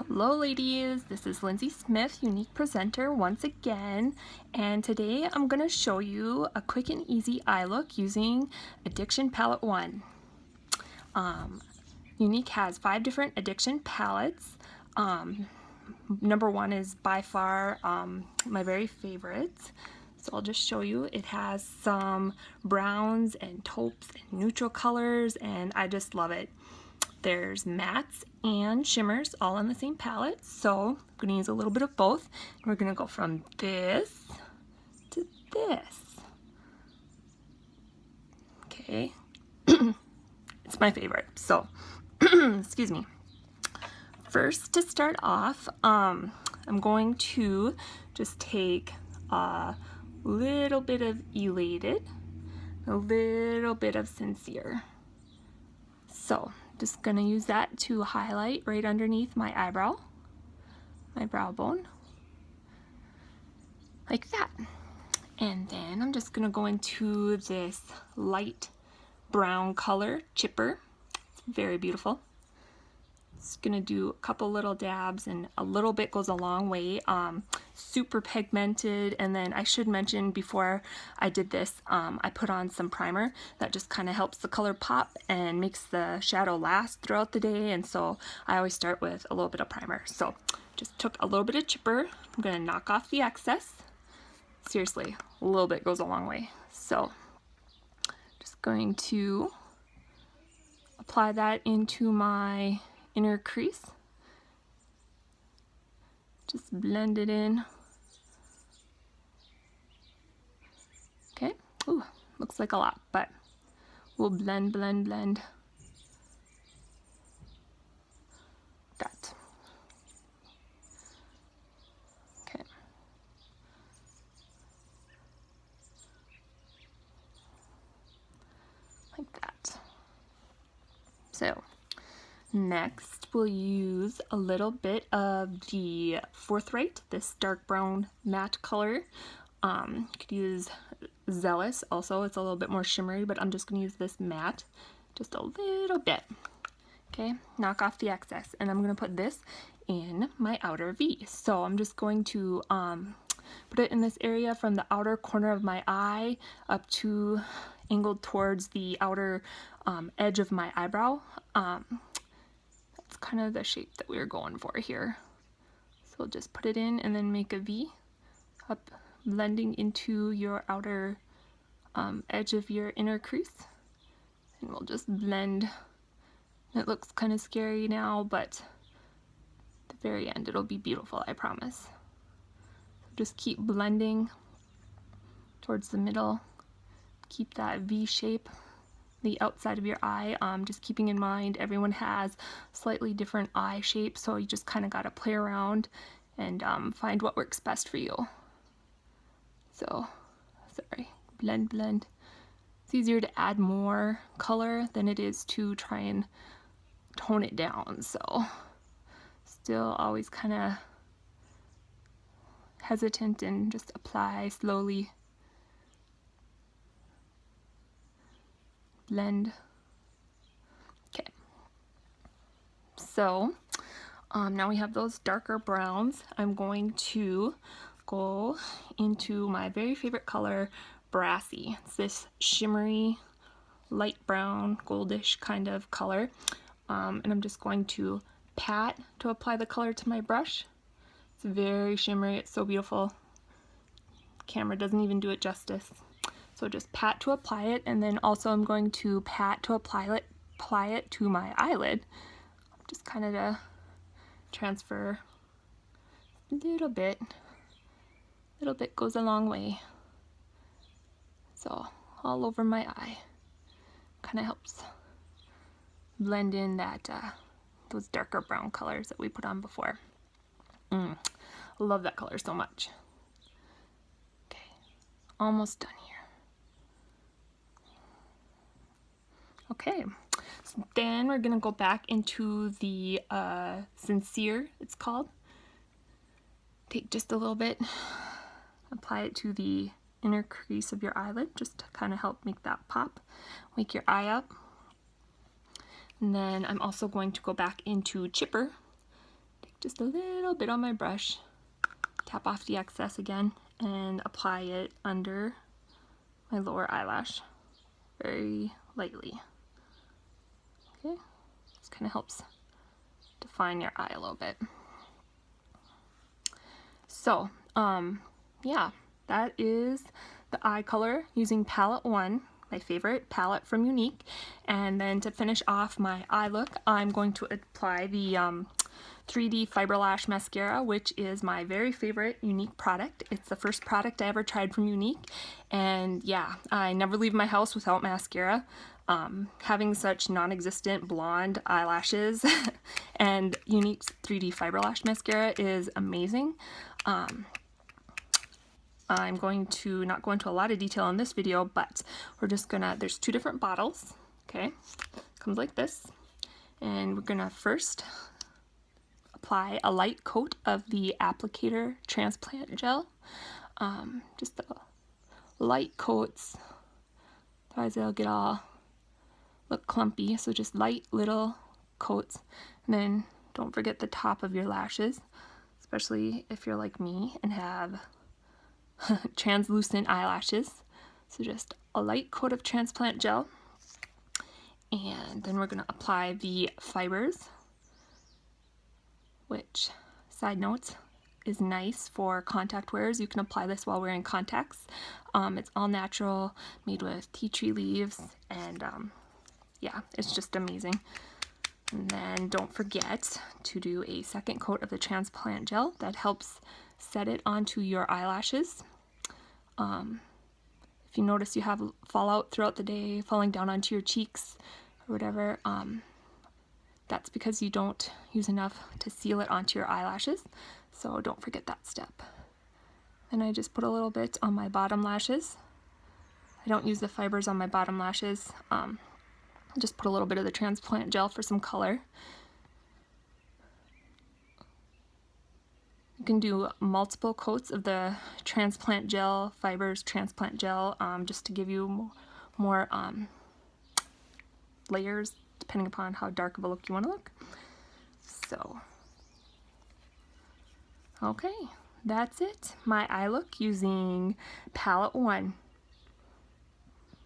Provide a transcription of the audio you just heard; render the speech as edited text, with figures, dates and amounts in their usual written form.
Hello ladies, this is Lyndsey Smith, Younique presenter once again, and today I'm going to show you a quick and easy eye look using Addiction Palette 1. Younique has 5 different Addiction palettes. Number 1 is by far my very favorite. So I'll just show you. It has some browns and taupes and neutral colors, and I just love it. There's mattes and shimmers all on the same palette, so I'm going to use a little bit of both. And we're going to go from this to this. Okay, it's my favorite. So, excuse me. First, to start off, I'm going to just take a little bit of Elated, a little bit of Sincere. So, just going to use that to highlight right underneath my eyebrow, my brow bone, like that. And then I'm just going to go into this light brown color, Chipper. It's very beautiful. Just going to do a couple little dabs, and a little bit goes a long way. Super pigmented, and then I should mention before I did this, I put on some primer that just kind of helps the color pop and makes the shadow last throughout the day, and so I always start with a little bit of primer. So just took a little bit of Chipper. I'm going to knock off the excess. Seriously, a little bit goes a long way. So just going to apply that into my inner crease. Just blend it in. Okay, ooh, looks like a lot, but we'll blend that. Okay. Like that. So next, we'll use a little bit of the Forthright, this dark brown matte color. You could use Zealous also, it's a little bit more shimmery, but I'm just going to use this matte just a little bit. Okay, knock off the excess, and I'm going to put this in my outer V. So I'm just going to put it in this area from the outer corner of my eye up to angled towards the outer edge of my eyebrow. That's kind of the shape that we were going for here. So we'll just put it in and then make a V up, blending into your outer edge of your inner crease. And we'll just blend. It looks kind of scary now, but at the very end it'll be beautiful, I promise. So just keep blending towards the middle. Keep that V shape, the outside of your eye. Just keeping in mind everyone has slightly different eye shapes, so you just kind of got to play around and find what works best for you. So, sorry, blend. It's easier to add more color than it is to try and tone it down, so still always kind of hesitant and just apply slowly. Blend. Okay, so now we have those darker browns. I'm going to go into my very favorite color, Brassy. It's this shimmery light brown goldish kind of color, and I'm just going to pat to apply the color to my brush. It's very shimmery, it's so beautiful. Camera doesn't even do it justice. So just pat to apply it, and then also I'm going to pat to apply it to my eyelid, just kind of to transfer a little bit. Little bit goes a long way. So all over my eye, kind of helps blend in that those darker brown colors that we put on before. I love that color so much. Okay, almost done here. Okay, so then we're gonna go back into the Sincere, it's called. Take just a little bit, apply it to the inner crease of your eyelid, just to kind of help make that pop, wake your eye up. And then I'm also going to go back into Chipper, take just a little bit on my brush, tap off the excess again, and apply it under my lower eyelash very lightly. Okay, this kind of helps define your eye a little bit. So, yeah, that is the eye color using palette 1, my favorite palette from Younique. And then to finish off my eye look, I'm going to apply the 3D Fiber Lash Mascara, which is my very favorite Younique product. It's the first product I ever tried from Younique, and yeah, I never leave my house without mascara. Having such non-existent blonde eyelashes and Younique's 3D Fiber Lash Mascara is amazing. I'm going to not go into a lot of detail in this video, but we're just gonna, there's 2 different bottles, okay? Comes like this, and we're gonna first apply a light coat of the applicator transplant gel. Just the light coats, otherwise they'll get all look clumpy, so just light little coats. And then don't forget the top of your lashes, especially if you're like me and have translucent eyelashes. So just a light coat of transplant gel, and then we're going to apply the fibers, which, side note, is nice for contact wearers. You can apply this while wearing contacts. It's all natural, made with tea tree leaves, and yeah, it's just amazing. And then don't forget to do a second coat of the transplant gel. That helps set it onto your eyelashes. If you notice you have fallout throughout the day, falling down onto your cheeks or whatever, that's because you don't use enough to seal it onto your eyelashes. So don't forget that step. And I just put a little bit on my bottom lashes. I don't use the fibers on my bottom lashes. Just put a little bit of the transplant gel for some color. You can do multiple coats of the transplant gel, fibers, transplant gel, just to give you more layers, depending upon how dark of a look you want to look. So, okay, that's it. My eye look using palette 1.